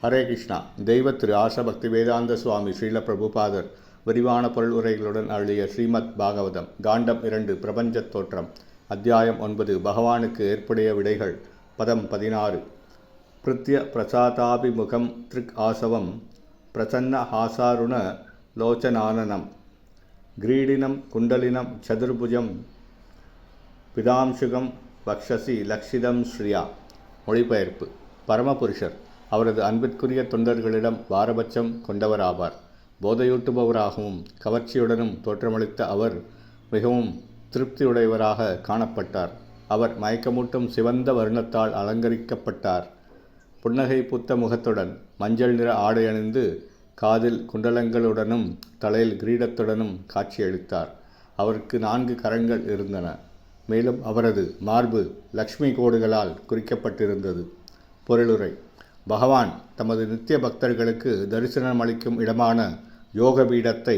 ஹரே கிருஷ்ணா. தெய்வ திரு ஆசபக்தி வேதாந்த சுவாமி ஸ்ரீல பிரபுபாதர் விரிவான பொருள் உரைகளுடன் அருளிய ஸ்ரீமத் பாகவதம் காண்டம் 2 பிரபஞ்சத் தோற்றம் அத்தியாயம் 9 பகவானுக்கு ஏற்புடைய விடைகள் பதம் 16. பிருத்ய பிரசாதாபிமுகம் த்ரிக் ஆசவம் பிரசன்ன ஹாசாருண லோச்சனானனம் கிரீடினம் குண்டலினம் சதுர்புஜம் பிதாம்சுகம் வக்ஷசி லக்ஷிதம் ஸ்ரீயா. மொழிபெயர்ப்பு. பரமபுருஷர் அவரது அன்பிற்குரிய தொண்டர்களிடம் பாரபட்சம் கொண்டவராவார். போதையூட்டுபவராகவும் கவர்ச்சியுடனும் தோற்றமளித்த அவர் மிகவும் திருப்தியுடையவராக காணப்பட்டார். அவர் மயக்கமூட்டும் சிவந்த வர்ணத்தால் அலங்கரிக்கப்பட்டார். புன்னகை பூத்த முகத்துடன் மஞ்சள் நிற ஆடை அணிந்து காதில் குண்டலங்களுடனும் தலையில் கிரீடத்துடனும் காட்சியளித்தார். அவருக்கு 4 கரங்கள் இருந்தன. மேலும் அவரது மார்பு லக்ஷ்மி கோடுகளால் குறிக்கப்பட்டிருந்தது. பொருளுரை. பகவான் தமது நித்திய பக்தர்களுக்கு தரிசனம் அளிக்கும் இடமான யோக பீடத்தை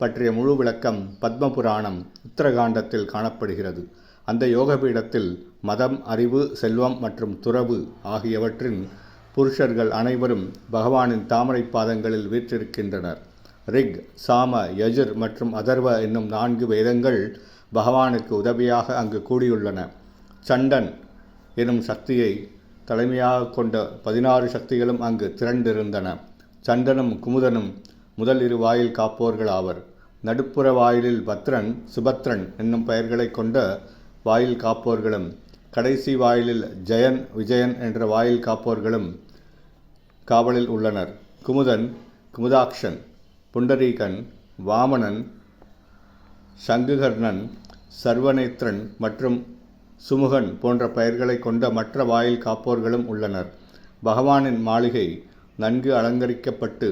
பற்றிய முழு விளக்கம் பத்ம புராணம் உத்தரகாண்டத்தில் காணப்படுகிறது. அந்த யோக பீடத்தில் மதம், அறிவு, செல்வம் மற்றும் துறவு ஆகியவற்றின் புருஷர்கள் அனைவரும் பகவானின் தாமரை பாதங்களில் வீற்றிருக்கின்றனர். ரிக், சாம, யஜுர் மற்றும் அதர்வ என்னும் 4 வேதங்கள் பகவானுக்கு உதவியாக அங்கு கூடியுள்ளன. சண்டன் எனும் சக்தியை தலைமையாக கொண்ட 16 சக்திகளும் அங்கு திரண்டிருந்தன. சண்டனும் குமுதனும் முதல் 2 வாயில் காப்போர்கள் ஆவர். நடுப்புற வாயிலில் பத்ரன், சுபத்ரன் என்னும் பெயர்களை கொண்ட வாயில் காப்போர்களும், கடைசி வாயிலில் ஜெயன், விஜயன் என்ற வாயில் காப்போர்களும் காவலில் உள்ளனர். குமுதன், குமுதாக்ஷன், புண்டரீகன், வாமனன், சங்குகர்ணன், சர்வநேத்ரன் மற்றும் சுமுகன் போன்ற பெயர்களை கொண்ட மற்ற வாயில் காப்போர்களும் உள்ளனர். பகவானின் மாளிகை நன்கு அலங்கரிக்கப்பட்டு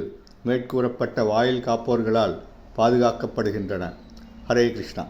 மேற்கூறப்பட்ட வாயில் காப்போர்களால் பாதுகாக்கப்படுகின்றன. ஹரே கிருஷ்ணா.